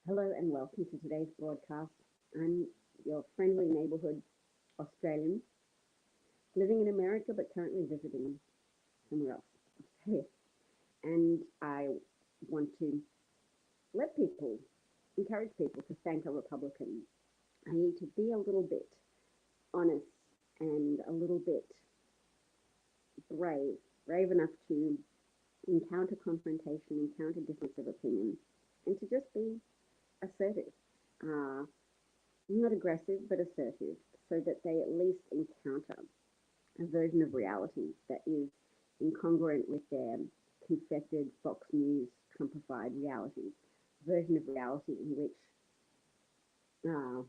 Hello and welcome to today's broadcast. I'm your friendly neighbourhood Australian living in America but currently visiting somewhere else, Australia. And I want to let people, encourage people to thank a Republican. I need to be a little bit honest and a little bit brave enough to encounter confrontation, encounter difference of opinion, and to just be assertive. Uh, Not aggressive, but assertive, so that they at least encounter a version of reality that is incongruent with their confected Fox News Trumpified reality, version of reality in which uh,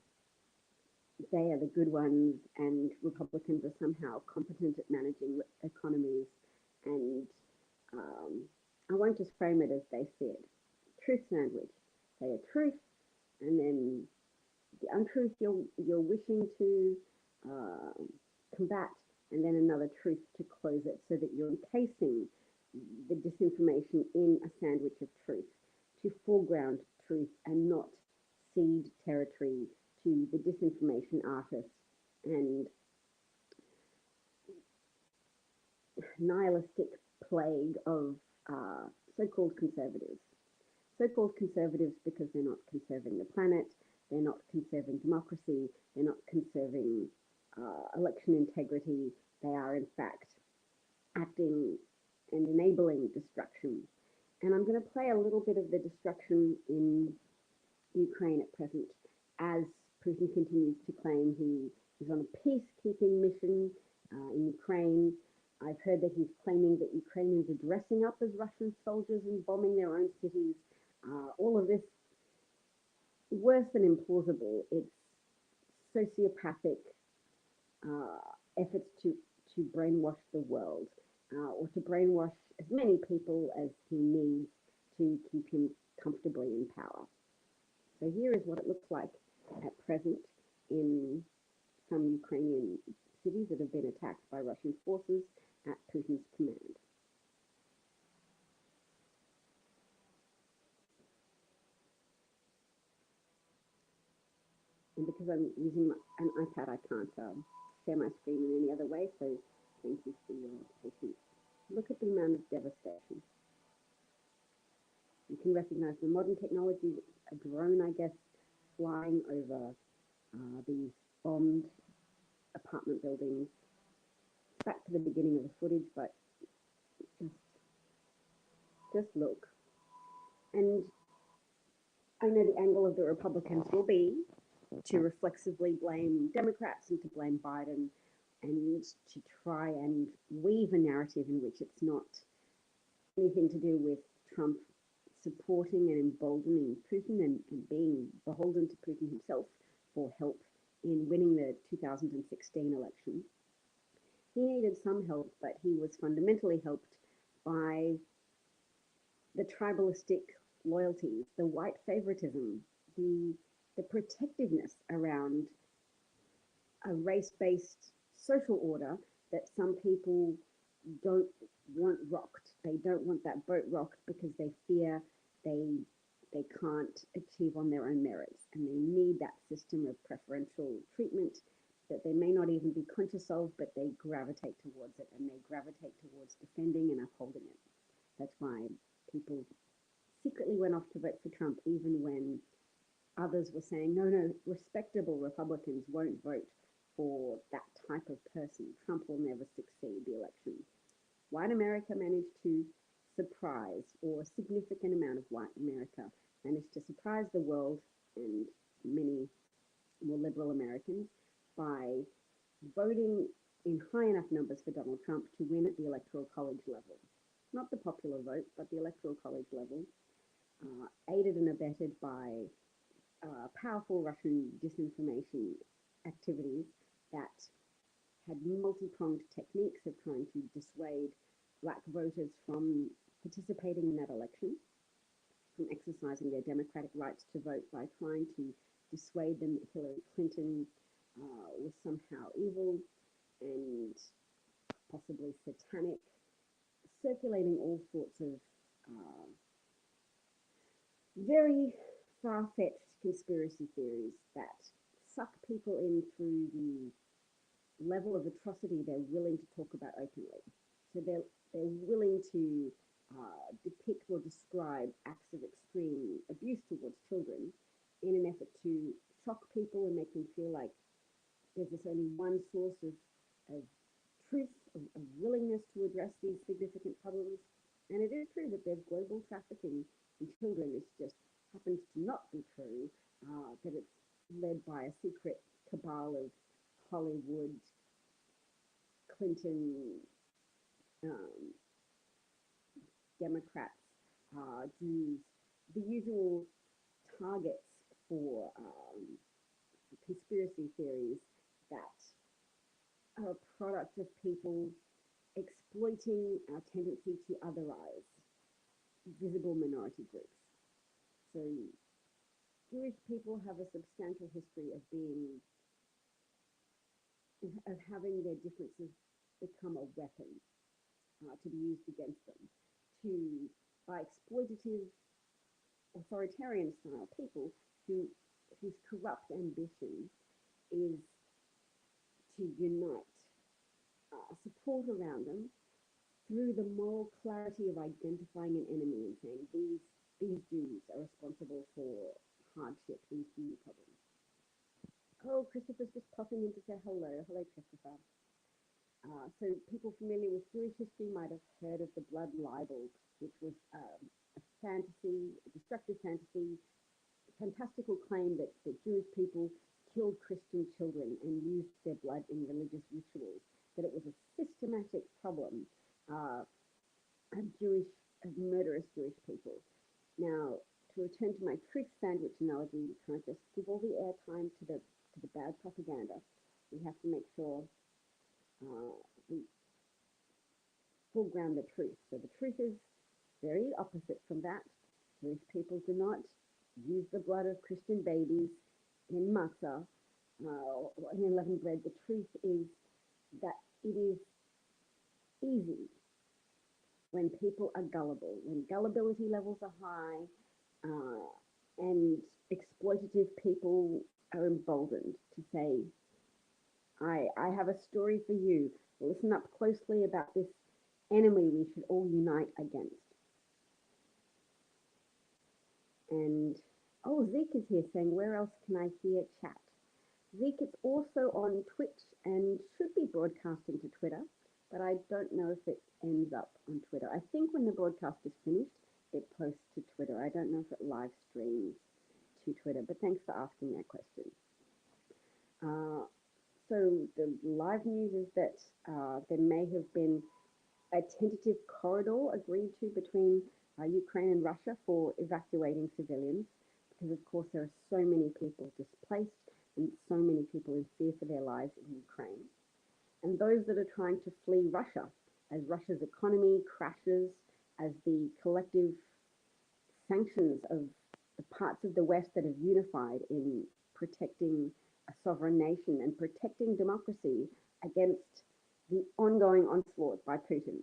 they are the good ones and Republicans are somehow competent at managing economies. And um, I won't just frame it as they see it. Truth sandwich. Say a truth, and then the untruth you're wishing to uh, combat, and then another truth to close it, so that you're encasing the disinformation in a sandwich of truth to foreground truth and not cede territory to the disinformation artists and nihilistic plague of uh, so-called conservatives. So-called conservatives because they're not conserving the planet, they're not conserving democracy, they're not conserving election integrity. They are, in fact, acting and enabling destruction. And I'm going to play a little bit of the destruction in Ukraine at present as Putin continues to claim he is on a peacekeeping mission in Ukraine. I've heard that he's claiming that Ukrainians are dressing up as Russian soldiers and bombing their own cities. All of this worse than implausible. It's sociopathic efforts to brainwash the world or to brainwash as many people as he needs to keep him comfortably in power. So here is what it looks like at present in some Ukrainian cities that have been attacked by Russian forces at Putin's command. And because I'm using an iPad, I can't share my screen in any other way, so thank you for your patience. Look at the amount of devastation. You can recognize the modern technology, a drone, I guess, flying over these bombed apartment buildings. Back to the beginning of the footage, but just, just look. And I know the angle of the Republicans will be to reflexively blame Democrats and to blame Biden and to try and weave a narrative in which it's not anything to do with Trump supporting and emboldening Putin and being beholden to Putin himself for help in winning the 2016 election. He needed some help, but he was fundamentally helped by the tribalistic loyalties, the white favoritism, the protectiveness around a race-based social order that some people don't want rocked. They don't want that boat rocked because they fear they they can't achieve on their own merits, and they need that system of preferential treatment that they may not even be conscious of, but they gravitate towards it, and they gravitate towards defending and upholding it. That's why people secretly went off to vote for Trump, even when others were saying, no, no, respectable Republicans won't vote for that type of person. Trump will never succeed the election. White America managed to surprise, or a significant amount of white America managed to surprise the world and many more liberal Americans by voting in high enough numbers for Donald Trump to win at the Electoral College level. Not the popular vote, but the Electoral College level, aided and abetted by powerful Russian disinformation activities that had multi-pronged techniques of trying to dissuade black voters from participating in that election, from exercising their democratic rights to vote by trying to dissuade them that Hillary Clinton was somehow evil and possibly satanic, circulating all sorts of very far-fetched conspiracy theories that suck people in through the level of atrocity they're willing to talk about openly. So they're willing to depict or describe acts of extreme abuse towards children in an effort to shock people and make them feel like there's this only one source of truth, of willingness to address these significant problems. And it is true that there's global trafficking in children. It just happens to not be true, that it's led by a secret cabal of Hollywood, Clinton, um, Democrats, Jews, the usual targets for conspiracy theories that are a product of people exploiting our tendency to otherize visible minority groups. So Jewish people have a substantial history of having their differences become a weapon to be used against them, to by exploitative authoritarian style people whose corrupt ambition is to unite support around them through the moral clarity of identifying an enemy and saying these Jews are responsible for hardship, these Jew problems. Oh, Christopher's just popping in to say hello. Hello, Christopher. So people familiar with Jewish history might have heard of the blood libel, which was a fantasy, a destructive fantasy, a fantastical claim that Jewish people killed Christian children and used their blood in religious rituals, that it was a systematic problem of Jewish, of murderous Jewish people. Now, to return to my truth sandwich analogy, we can't just give all the airtime to the bad propaganda. We have to make sure we foreground the truth. So the truth is very opposite from that. Jewish people do not use the blood of Christian babies in matzah or in unleavened bread. The truth is that it is easy when people are gullible, when gullibility levels are high, and exploitative people are emboldened to say, I have a story for you. Listen up closely about this enemy we should all unite against. And, oh, Zeke is here saying, where else can I hear chat? Zeke is also on Twitch and should be broadcasting to Twitter, but I don't know if it ends up on Twitter. I think when the broadcast is finished, it posts to Twitter. I don't know if it live streams to Twitter, but thanks for asking that question. So the live news is that there may have been a tentative corridor agreed to between Ukraine and Russia for evacuating civilians, because of course there are so many people displaced and so many people in fear for their lives in Ukraine. And those that are trying to flee Russia, as Russia's economy crashes, as the collective sanctions of the parts of the West that have unified in protecting a sovereign nation and protecting democracy against the ongoing onslaught by Putin,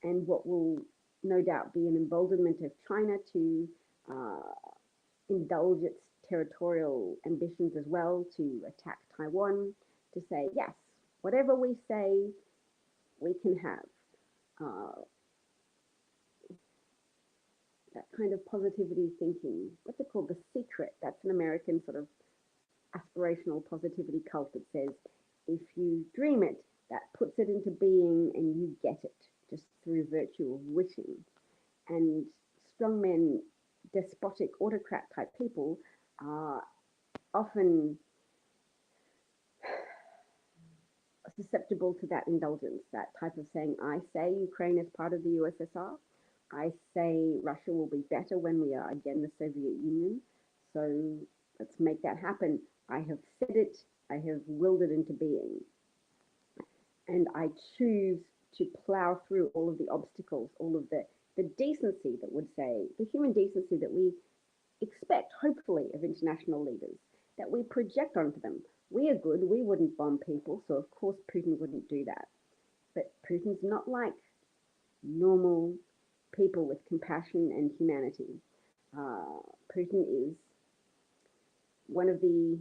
and what will no doubt be an emboldenment of China to indulge its territorial ambitions as well, to attack Taiwan, to say, yes, whatever we say, we can have. That kind of positivity thinking, what's it called, The Secret, that's an American sort of aspirational positivity cult that says, if you dream it, that puts it into being and you get it just through virtue of wishing. And strongmen, despotic autocrat type people are often susceptible to that indulgence, that type of saying, I say Ukraine is part of the USSR. I say Russia will be better when we are again the Soviet Union. So let's make that happen. I have said it, I have willed it into being. And I choose to plow through all of the obstacles, all of the decency that would say, the human decency that we expect, hopefully, of international leaders, that we project onto them. We are good, we wouldn't bomb people, so of course Putin wouldn't do that. But Putin's not like normal people with compassion and humanity. Putin is one of the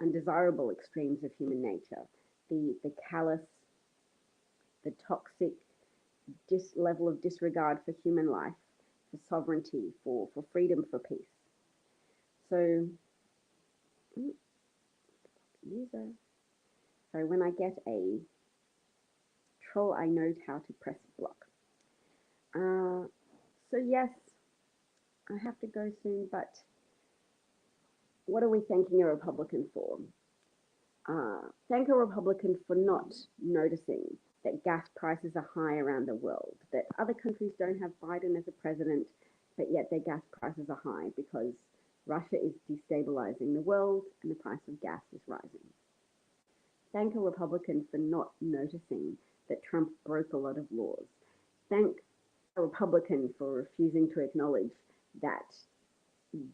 undesirable extremes of human nature, the callous, the toxic level of disregard for human life, for sovereignty, for freedom, for peace. So, user. So when I get a troll, I know how to press block. So yes, I have to go soon, but what are we thanking a Republican for? Thank a Republican for not noticing that gas prices are high around the world, that other countries don't have Biden as a president, but yet their gas prices are high because Russia is destabilizing the world and the price of gas is rising. Thank a Republican for not noticing that Trump broke a lot of laws. Thank a Republican for refusing to acknowledge that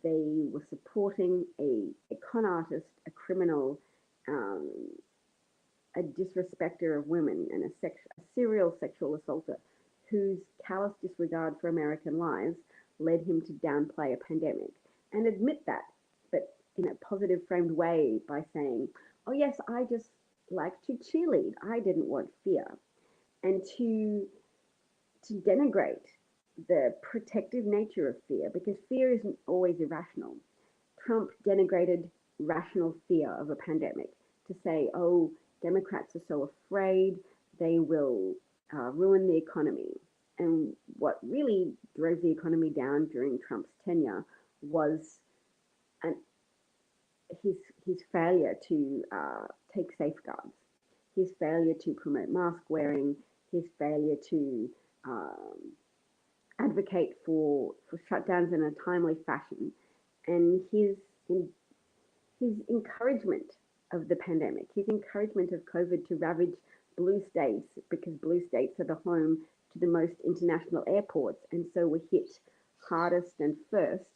they were supporting a con artist, a criminal, um, a disrespecter of women, and a serial sexual assaulter whose callous disregard for American lives led him to downplay a pandemic and admit that, but in a positive framed way by saying, oh, yes, I just like to cheerlead. I didn't want fear. And to denigrate the protective nature of fear, because fear isn't always irrational. Trump denigrated rational fear of a pandemic to say, oh, Democrats are so afraid they will ruin the economy. And what really drove the economy down during Trump's tenure was an, his failure to take safeguards, his failure to promote mask wearing, his failure to um, advocate for shutdowns in a timely fashion, and his encouragement of the pandemic, his encouragement of COVID to ravage blue states, because blue states are the home to the most international airports, and so were hit hardest and first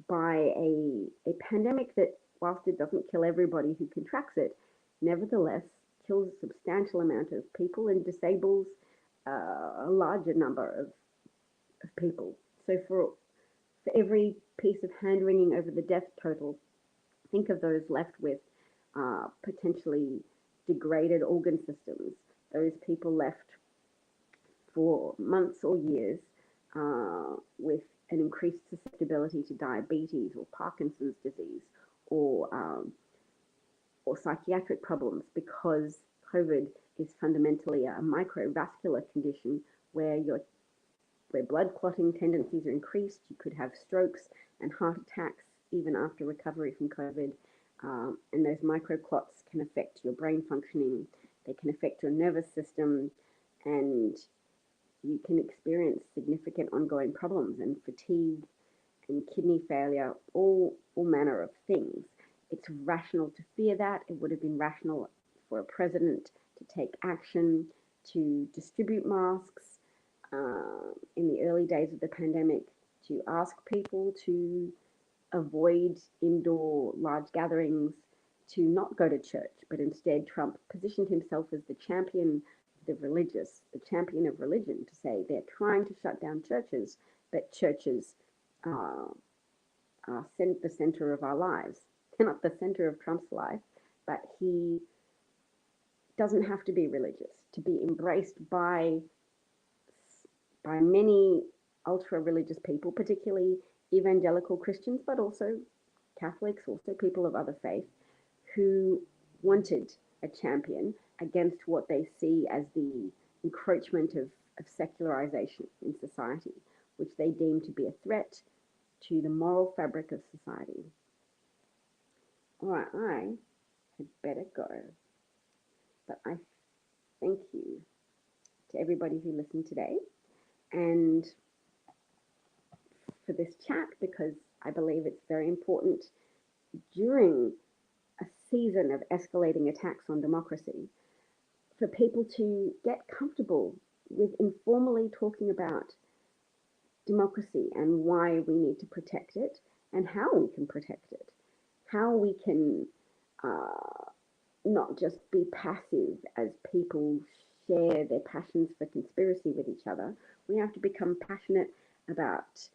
by a pandemic that, whilst it doesn't kill everybody who contracts it, nevertheless kills a substantial amount of people and disables a larger number of people. So for every piece of hand wringing over the death total, think of those left with potentially degraded organ systems, those people left for months or years with an increased susceptibility to diabetes or Parkinson's disease or psychiatric problems, because COVID is fundamentally a microvascular condition where blood clotting tendencies are increased. You could have strokes and heart attacks even after recovery from COVID. And those microclots can affect your brain functioning, they can affect your nervous system, and you can experience significant ongoing problems and fatigue and kidney failure, all manner of things. It's rational to fear that. It would have been rational for a president to take action to distribute masks in the early days of the pandemic, to ask people to avoid indoor large gatherings, to not go to church, but instead Trump positioned himself as the champion of the religious, the champion of religion, to say they're trying to shut down churches, but churches are the center of our lives. They're not the center of Trump's life, but he doesn't have to be religious to be embraced by many ultra-religious people, particularly evangelical Christians, but also Catholics, also people of other faiths, who wanted a champion against what they see as the encroachment of secularization in society, which they deem to be a threat to the moral fabric of society. All right, I had better go, but I thank you to everybody who listened today and for this chat, because I believe it's very important during a season of escalating attacks on democracy for people to get comfortable with informally talking about democracy and why we need to protect it and how we can protect it, how we can not just be passive as people share their passions for conspiracy with each other. We have to become passionate about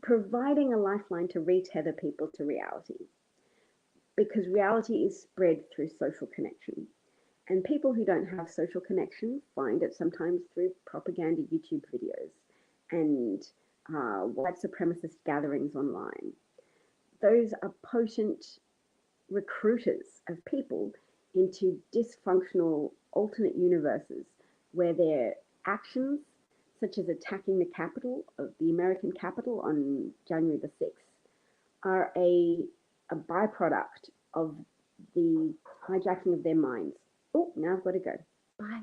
providing a lifeline to retether people to reality, because reality is spread through social connection. And people who don't have social connection find it sometimes through propaganda YouTube videos and white supremacist gatherings online. Those are potent recruiters of people into dysfunctional alternate universes where their actions, such as attacking the Capitol of the American Capitol on January the 6th, are a byproduct of the hijacking of their minds. Oh, now I've got to go. Bye.